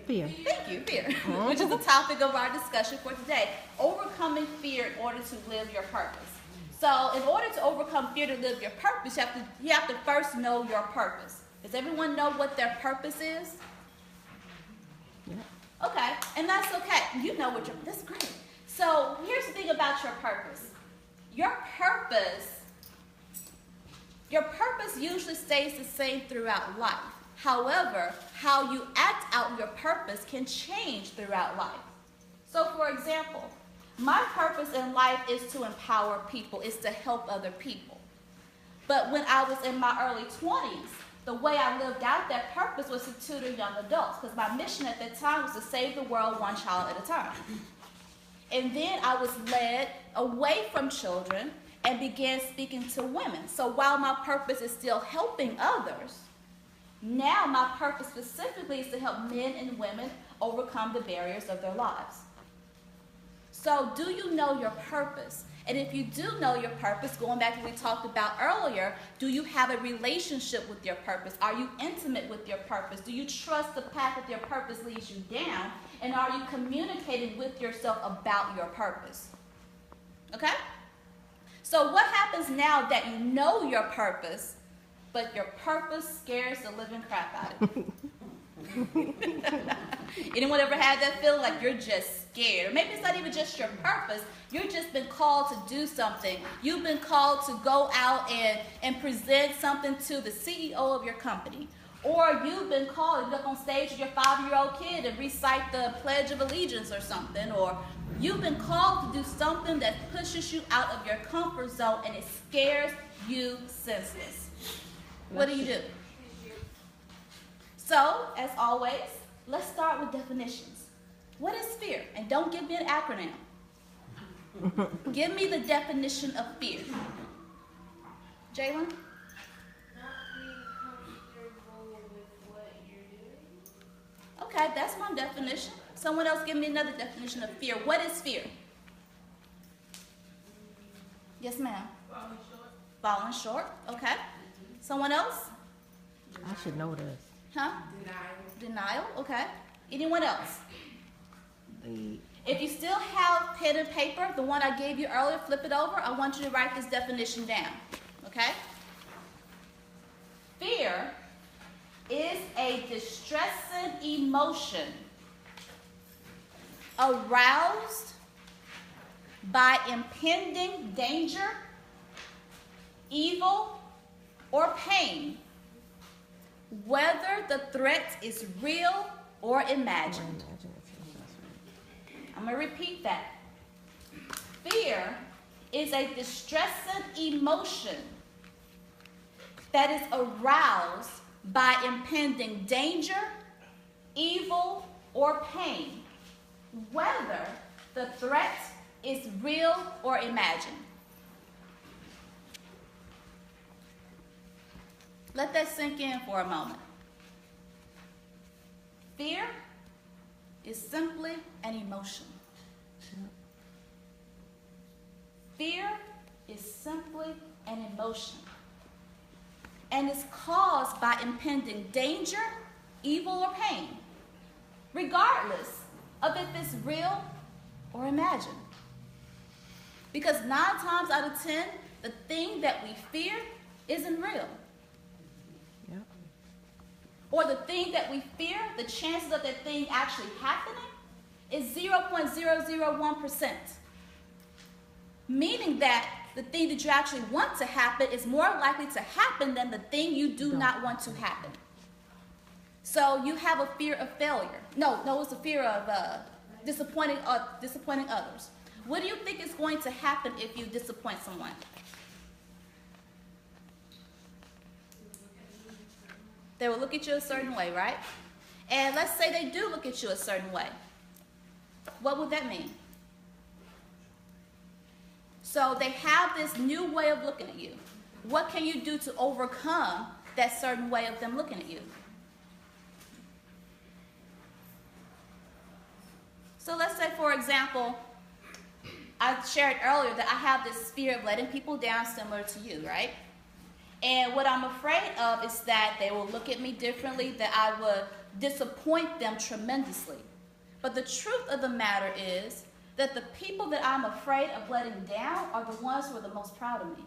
Fear. Thank you, fear, which is the topic of our discussion for today. Overcoming fear in order to live your purpose. So in order to overcome fear to live your purpose, you have to first know your purpose. Does everyone know what their purpose is? Yeah. Okay, and that's okay. You know what that's great. So here's the thing about your purpose. Your purpose usually stays the same throughout life. However, how you act out your purpose can change throughout life. So for example, my purpose in life is to empower people, is to help other people. But when I was in my early 20s, the way I lived out that purpose was to tutor young adults, because my mission at that time was to save the world one child at a time. And then I was led away from children and began speaking to women. So while my purpose is still helping others, now my purpose specifically is to help men and women overcome the barriers of their lives. So do you know your purpose? And if you do know your purpose, going back to what we talked about earlier, do you have a relationship with your purpose? Are you intimate with your purpose? Do you trust the path that your purpose leads you down? And are you communicating with yourself about your purpose? Okay? So what happens now that you know your purpose, but your purpose scares the living crap out of you? Anyone ever had that feeling like you're just scared? Or maybe it's not even just your purpose. You've just been called to do something. You've been called to go out and present something to the CEO of your company. Or you've been called to get up on stage with your 5-year-old kid and recite the Pledge of Allegiance or something. Or you've been called to do something that pushes you out of your comfort zone and it scares you senseless. What do you do? So, as always, let's start with definitions. What is fear? And don't give me an acronym. Give me the definition of fear. Jalen? Not being comfortable with what you're doing. Okay, that's my definition. Someone else give me another definition of fear. What is fear? Yes, ma'am. Falling short. Falling short. Okay. Someone else? I should know this. Huh? Denial. Okay. Anyone else? If you still have pen and paper, the one I gave you earlier, flip it over. I want you to write this definition down. Okay? Fear is a distressing emotion aroused by impending danger, evil, or pain, whether the threat is real or imagined. I'm going to repeat that. Fear is a distressing emotion that is aroused by impending danger, evil, or pain, whether the threat is real or imagined. Let that sink in for a moment. Fear is simply an emotion. Fear is simply an emotion. And it's caused by impending danger, evil, or pain, regardless of if it's real or imagined. Because 9 times out of 10, the thing that we fear isn't real. Or the thing that we fear, the chances of that thing actually happening is 0.001%. Meaning that the thing that you actually want to happen is more likely to happen than the thing you do not want to happen. So you have a fear of failure. No, it's a fear of disappointing others. What do you think is going to happen if you disappoint someone? They will look at you a certain way, right? And let's say they do look at you a certain way. What would that mean? So they have this new way of looking at you. What can you do to overcome that certain way of them looking at you? So let's say, for example, I shared earlier that I have this fear of letting people down similar to you, right? And what I'm afraid of is that they will look at me differently, that I would disappoint them tremendously. But the truth of the matter is that the people that I'm afraid of letting down are the ones who are the most proud of me.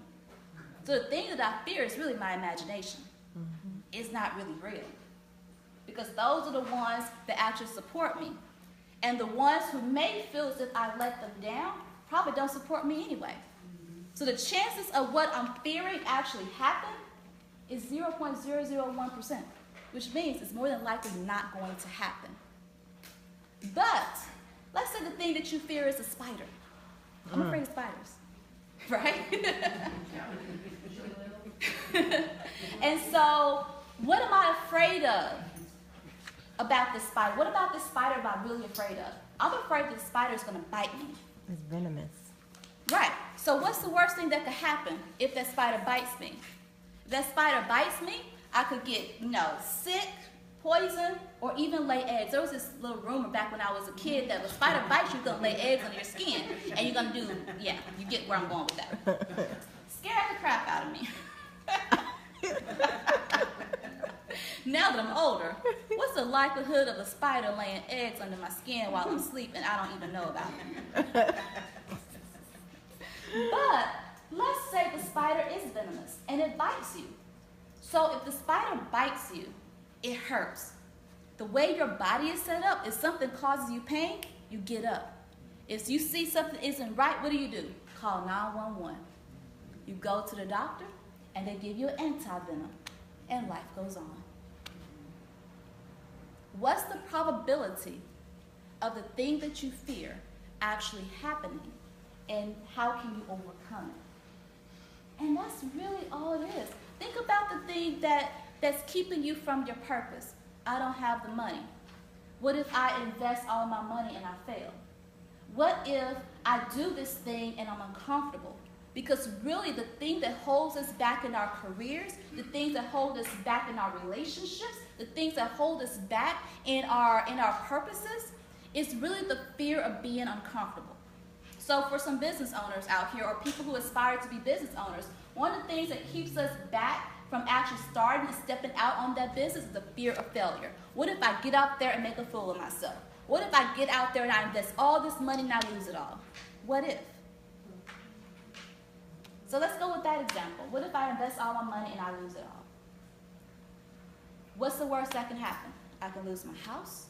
So the thing that I fear is really my imagination. It's not really real. Because those are the ones that actually support me. And the ones who may feel as if I let them down probably don't support me anyway. So the chances of what I'm fearing actually happen is 0.001%, which means it's more than likely not going to happen. But let's say the thing that you fear is a spider. I'm afraid of spiders, right? And so what am I afraid of about this spider? What about this spider am I really afraid of? I'm afraid that the spider is going to bite me. It's venomous. Right. So what's the worst thing that could happen if that spider bites me? If that spider bites me, I could get, sick, poison, or even lay eggs. There was this little rumor back when I was a kid that if a spider bites you, you're going to lay eggs on your skin. And you're going to do, you get where I'm going with that. Scared the crap out of me. Now that I'm older, what's the likelihood of a spider laying eggs under my skin while I'm asleep and I don't even know about it? But let's say the spider is venomous and it bites you. So if the spider bites you, it hurts. The way your body is set up, if something causes you pain, you get up. If you see something isn't right, what do? Call 911. You go to the doctor and they give you an anti-venom and life goes on. What's the probability of the thing that you fear actually happening? And how can you overcome it? And that's really all it is. Think about the thing that's keeping you from your purpose. I don't have the money. What if I invest all my money and I fail? What if I do this thing and I'm uncomfortable? Because really the thing that holds us back in our careers, the things that hold us back in our relationships, the things that hold us back in our purposes is really the fear of being uncomfortable. So for some business owners out here or people who aspire to be business owners, one of the things that keeps us back from actually starting and stepping out on that business is the fear of failure. What if I get out there and make a fool of myself? What if I get out there and I invest all this money and I lose it all? What if? So let's go with that example. What if I invest all my money and I lose it all? What's the worst that can happen? I can lose my house.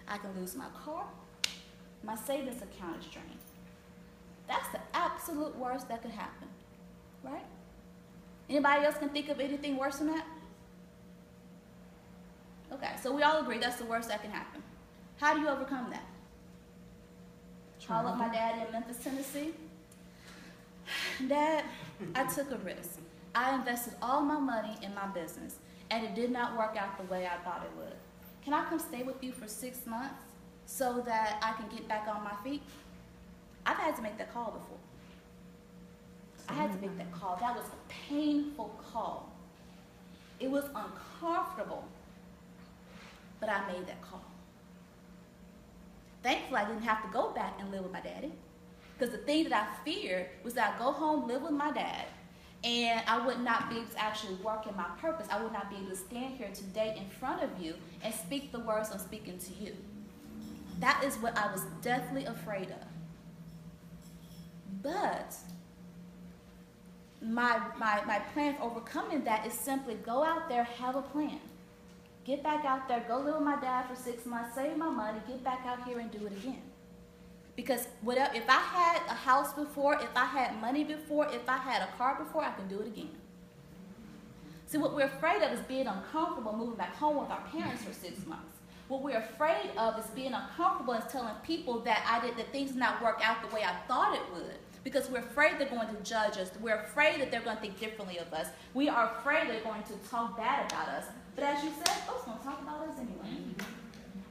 I can lose my car. My savings account is drained. That's the absolute worst that could happen, right? Anybody else can think of anything worse than that? Okay, so we all agree that's the worst that can happen. How do you overcome that? Call up my daddy in Memphis, Tennessee. Dad, I took a risk. I invested all my money in my business, and it did not work out the way I thought it would. Can I come stay with you for 6 months so that I can get back on my feet? I've had to make that call before. I had to make that call. That was a painful call. It was uncomfortable, but I made that call. Thankfully, I didn't have to go back and live with my daddy, because the thing that I feared was that I'd go home, live with my dad, and I would not be able to actually work in my purpose. I would not be able to stand here today in front of you and speak the words I'm speaking to you. That is what I was deathly afraid of. But my plan for overcoming that is simply go out there, have a plan. Get back out there, go live with my dad for 6 months, save my money, get back out here and do it again. Because if I had a house before, if I had money before, if I had a car before, I can do it again. See, what we're afraid of is being uncomfortable moving back home with our parents for 6 months. What we're afraid of is being uncomfortable and telling people that things did not work out the way I thought it would. Because we're afraid they're going to judge us. We're afraid that they're going to think differently of us. We are afraid they're going to talk bad about us. But as you said, folks going to talk about us anyway.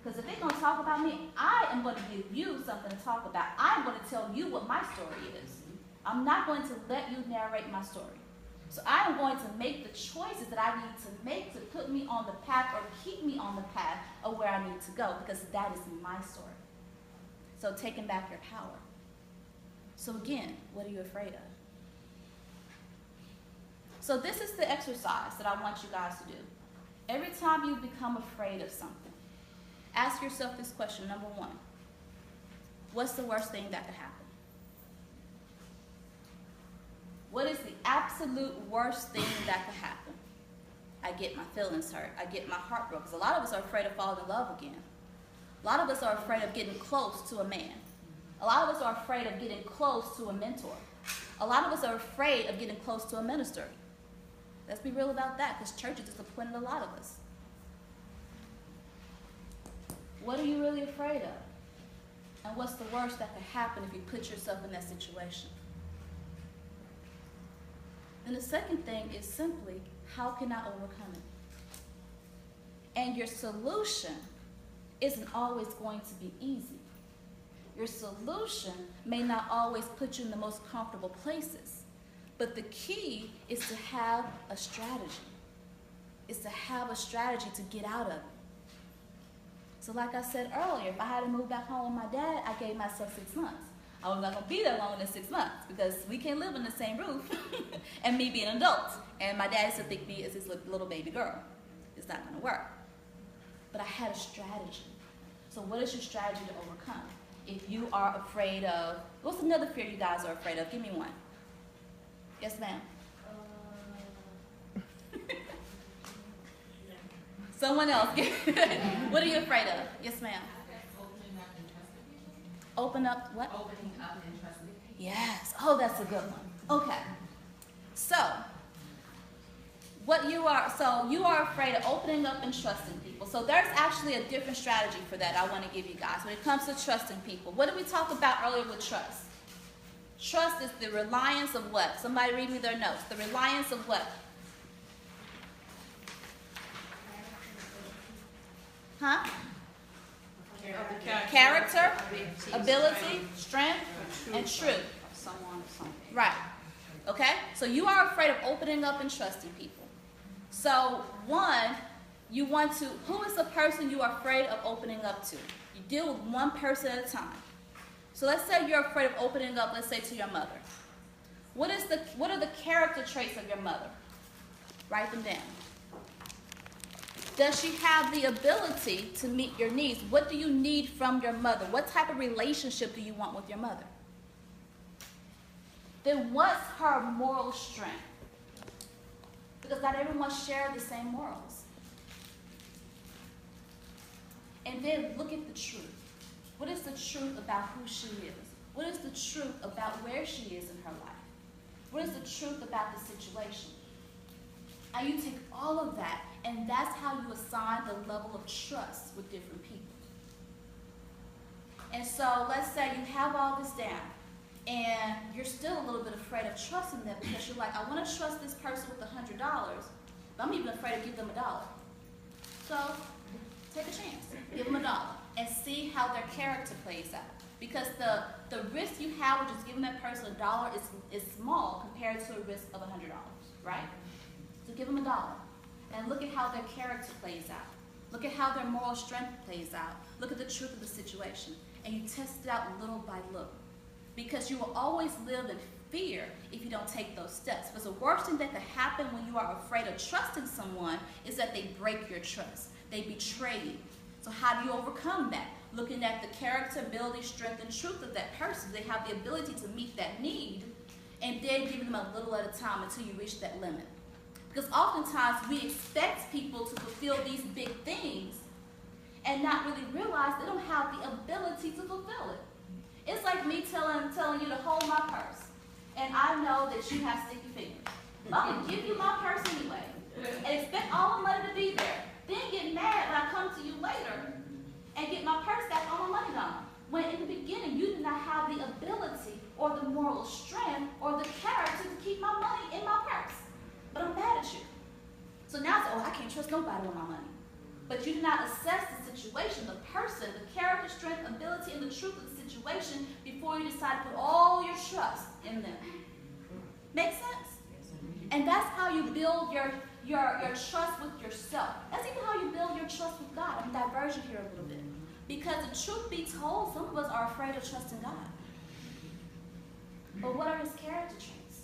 Because if they're going to talk about me, I am going to give you something to talk about. I'm going to tell you what my story is. I'm not going to let you narrate my story. So I am going to make the choices that I need to make to put me on the path or keep me on the path of where I need to go, because that is my story. So taking back your power. So again, what are you afraid of? So this is the exercise that I want you guys to do. Every time you become afraid of something, ask yourself this question. Number one, what's the worst thing that could happen? What is the absolute worst thing that could happen? I get my feelings hurt. I get my heart broken. Because a lot of us are afraid of falling in love again. A lot of us are afraid of getting close to a man. A lot of us are afraid of getting close to a mentor. A lot of us are afraid of getting close to a minister. Let's be real about that, because church has disappointed a lot of us. What are you really afraid of? And what's the worst that could happen if you put yourself in that situation? And the second thing is simply, how can I overcome it? And your solution isn't always going to be easy. Your solution may not always put you in the most comfortable places. But the key is to have a strategy. Is to have a strategy to get out of it. So like I said earlier, if I had to move back home with my dad, I gave myself 6 months. I was not going to be there longer than 6 months because we can't live in the same roof and me being an adult. And my dad used to think me as his little baby girl. It's not going to work. But I had a strategy. So what is your strategy to overcome? If you are afraid of, what's another fear you guys are afraid of? Give me one. Yes, ma'am. Someone else. What are you afraid of? Yes, ma'am. Open up what? Opening up and trusting. Yes. Oh, that's a good one. Okay. So, you are afraid of opening up and trusting people. So there's actually a different strategy for that I want to give you guys when it comes to trusting people. What did we talk about earlier with trust? Trust is the reliance of what? Somebody read me their notes. The reliance of what? Huh? Character, ability, strength, and truth. Someone or something. Right. Okay? So you are afraid of opening up and trusting people. So one, who is the person you are afraid of opening up to? You deal with one person at a time. So let's say you're afraid of opening up, let's say to your mother. What are the character traits of your mother? Write them down. Does she have the ability to meet your needs? What do you need from your mother? What type of relationship do you want with your mother? Then what's her moral strength? Because not everyone shares the same morals. And then look at the truth. What is the truth about who she is? What is the truth about where she is in her life? What is the truth about the situation? And you take all of that, and that's how you assign the level of trust with different people. And so let's say you have all this down, and you're still a little bit afraid of trusting them because you're like, I want to trust this person with $100, but I'm even afraid to give them $1. So take a chance. Give them $1 and see how their character plays out. Because the risk you have with just giving that person $1 is small compared to a risk of $100, right? So give them $1 and look at how their character plays out. Look at how their moral strength plays out. Look at the truth of the situation. And you test it out little by little. Because you will always live in fear if you don't take those steps. Because the worst thing that could happen when you are afraid of trusting someone is that they break your trust. They betray you. So how do you overcome that? Looking at the character, ability, strength, and truth of that person. They have the ability to meet that need, and then giving them a little at a time until you reach that limit. Because oftentimes we expect people to fulfill these big things and not really realize they don't have the ability to fulfill it. It's like me telling you to hold my purse, and I know that you have sticky fingers. I'm going to give you my purse anyway and expect all the money to be there. Then get mad when I come to you later and get my purse back, all my money gone. When in the beginning you did not have the ability or the moral strength or the character to keep my money in my purse. But I'm mad at you. So now it's, oh, I can't trust nobody with my money. But you did not assess the situation, the person, the character, strength, ability, and the truth of the situation before you decide to put all your trust in them. Make sense? And that's how you build your trust with yourself. That's even how you build your trust with God. I'm diverging here a little bit. Because the truth be told, some of us are afraid of trusting God. But what are his character traits?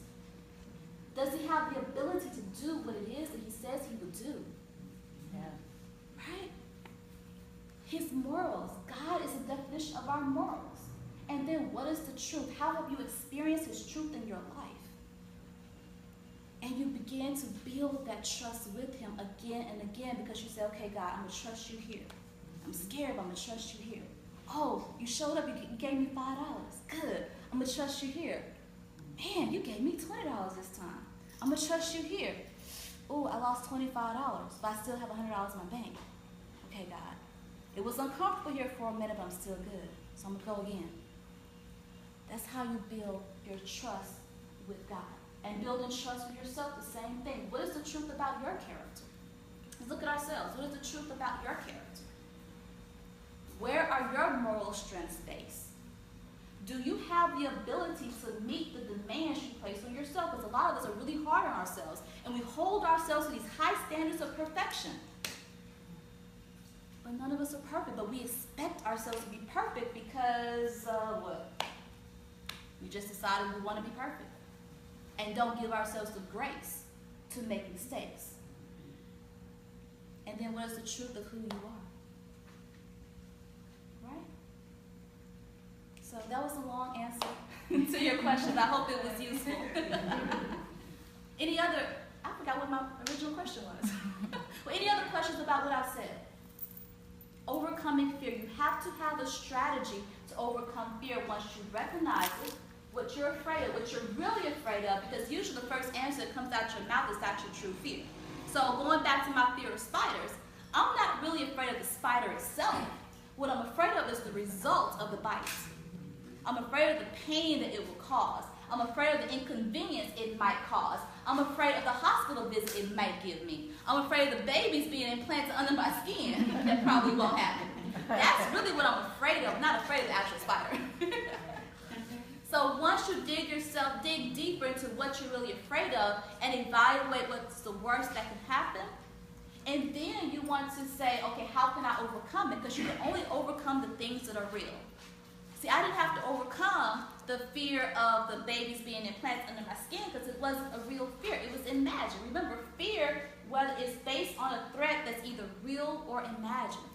Does he have the ability to do what it is that he says he would do? Yeah. Right? His morals. God is the definition of our morals. And then what is the truth? How have you experienced his truth in your life? And you begin to build that trust with him again and again because you say, okay, God, I'm going to trust you here. I'm scared, but I'm going to trust you here. Oh, you showed up, you gave me $5. Good. I'm going to trust you here. Man, you gave me $20 this time. I'm going to trust you here. Oh, I lost $25, but I still have $100 in my bank. Okay, God. It was uncomfortable here for a minute, but I'm still good. So I'm going to go again. That's how you build your trust with God. And building trust with yourself, the same thing. What is the truth about your character? Let's look at ourselves. What is the truth about your character? Where are your moral strengths based? Do you have the ability to meet the demands you place on yourself? Because a lot of us are really hard on ourselves, and we hold ourselves to these high standards of perfection. But none of us are perfect, but we expect ourselves to be perfect because, what? We just decided we want to be perfect. And don't give ourselves the grace to make mistakes. And then what is the truth of who you are? Right? So that was a long answer to your question. I hope it was useful. Any other, I forgot what my original question was. Well, any other questions about what I said? Overcoming fear. You have to have a strategy to overcome fear once you recognize it, what you're afraid of, what you're really afraid of, because usually the first answer that comes out your mouth is not your true fear. So going back to my fear of spiders, I'm not really afraid of the spider itself. What I'm afraid of is the result of the bite. I'm afraid of the pain that it will cause. I'm afraid of the inconvenience it might cause. I'm afraid of the hospital visit it might give me. I'm afraid of the babies being implanted under my skin. That probably won't happen. That's really what I'm afraid of, not afraid of the actual spider. So once you dig deeper into what you're really afraid of and evaluate what's the worst that can happen, and then you want to say, okay, how can I overcome it? Because you can only overcome the things that are real. See, I didn't have to overcome the fear of the babies being implanted under my skin because it wasn't a real fear. It was imagined. Remember, fear, whether it's based on a threat that's either real or imagined.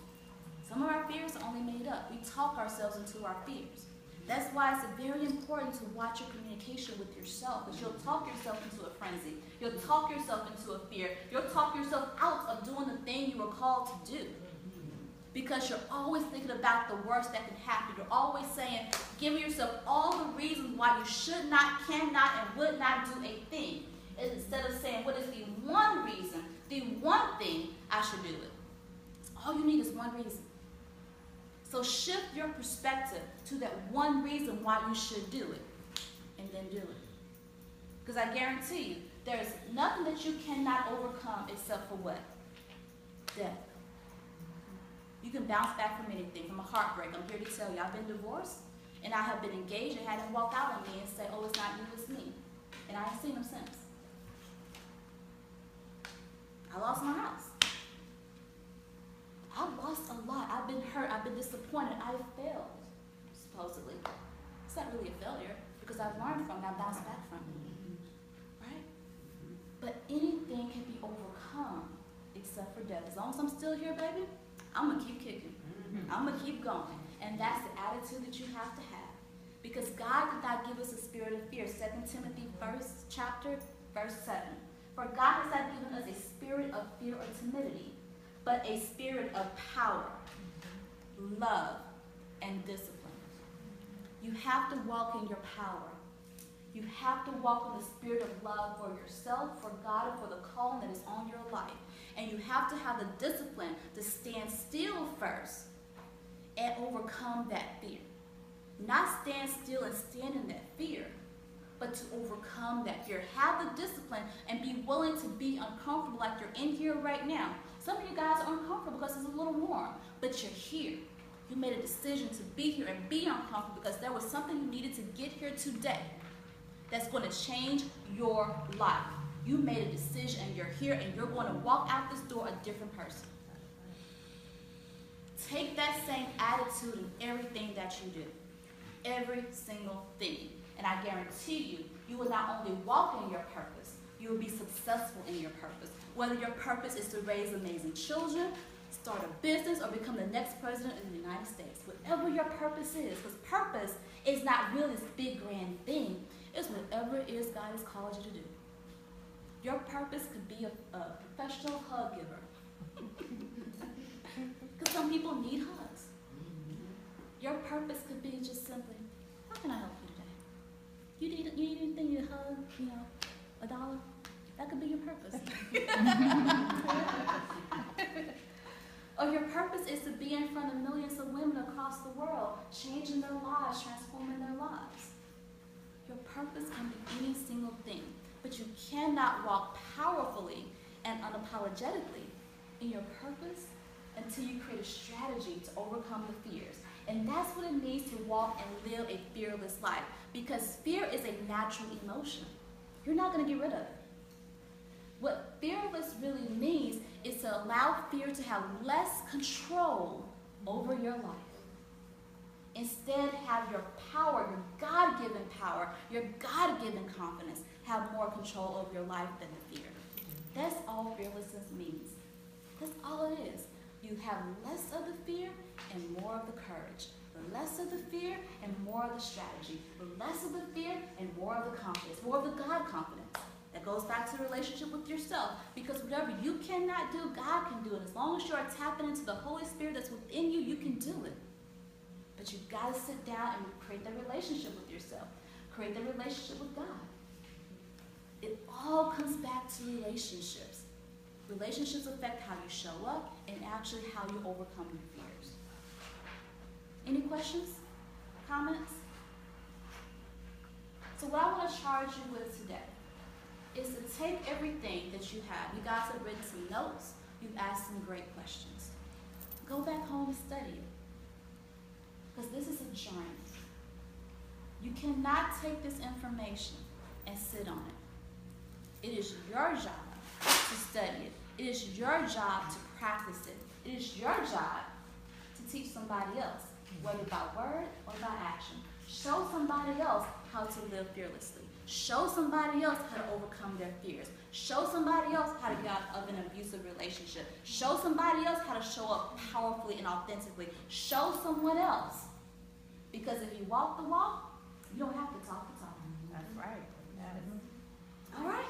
Some of our fears are only made up. We talk ourselves into our fears. That's why it's very important to watch your communication with yourself, because you'll talk yourself into a frenzy. You'll talk yourself into a fear. You'll talk yourself out of doing the thing you were called to do. Because you're always thinking about the worst that can happen. You're always saying, giving yourself all the reasons why you should not, cannot, and would not do a thing. Instead of saying, what is the one reason, the one thing I should do it. All you need is one reason. So shift your perspective to that one reason why you should do it, and then do it. Because I guarantee you, there's nothing that you cannot overcome except for what? Death. You can bounce back from anything, from a heartbreak. I'm here to tell you, I've been divorced, and I have been engaged and had him walk out on me and say, oh, it's not you, it's me. And I haven't seen him since. I lost my house. I've lost a lot. I've been hurt. I've been disappointed. I've failed, supposedly. It's not really a failure because I've learned from it. I've bounced back from it. Right? But anything can be overcome except for death. As long as I'm still here, baby, I'm going to keep kicking. I'm going to keep going. And that's the attitude that you have to have. Because God did not give us a spirit of fear. 2 Timothy 1st chapter, verse 7. For God has not given us a spirit of fear or timidity, but a spirit of power, love, and discipline. You have to walk in your power. You have to walk in the spirit of love for yourself, for God, and for the calling that is on your life. And you have to have the discipline to stand still first and overcome that fear. Not stand still and stand in that fear, but to overcome that fear. Have the discipline and be willing to be uncomfortable like you're in here right now. Some of you guys are uncomfortable because it's a little warm, but you're here. You made a decision to be here and be uncomfortable because there was something you needed to get here today that's going to change your life. You made a decision and you're here and you're going to walk out this door a different person. Take that same attitude in everything that you do. Every single thing. And I guarantee you, you will not only walk in your purpose, you will be successful in your purpose. Whether your purpose is to raise amazing children, start a business, or become the next president of the United States. Whatever your purpose is, because purpose is not really this big grand thing. It's whatever it is God has called you to do. Your purpose could be a professional hug giver. Because some people need hugs. Your purpose could be just simply, how can I help you today? You need anything, you hug, $1? That could be your purpose. Or your purpose is to be in front of millions of women across the world, changing their lives, transforming their lives. Your purpose can be any single thing, but you cannot walk powerfully and unapologetically in your purpose until you create a strategy to overcome the fears. And that's what it means to walk and live a fearless life, because fear is a natural emotion. You're not going to get rid of it. What fearless really means is to allow fear to have less control over your life. Instead, have your power, your God-given power, your God-given confidence have more control over your life than the fear. That's all fearlessness means. That's all it is. You have less of the fear and more of the courage. The less of the fear and more of the strategy. The less of the fear and more of the confidence, more of the God confidence. That goes back to the relationship with yourself, because whatever you cannot do, God can do it. As long as you are tapping into the Holy Spirit that's within you, you can do it. But you've got to sit down and create that relationship with yourself. Create that relationship with God. It all comes back to relationships. Relationships affect how you show up and actually how you overcome your fears. Any questions? Comments? So what I want to charge you with today is to take everything that you have. You guys have written some notes. You've asked some great questions. Go back home and study it. Because this is a journey. You cannot take this information and sit on it. It is your job to study it. It is your job to practice it. It is your job to teach somebody else, whether by word or by action. Show somebody else how to live fearlessly. Show somebody else how to overcome their fears. Show somebody else how to get out of an abusive relationship. Show somebody else how to show up powerfully and authentically. Show someone else. Because if you walk the walk, you don't have to talk the talk. That's right. Yes. All right?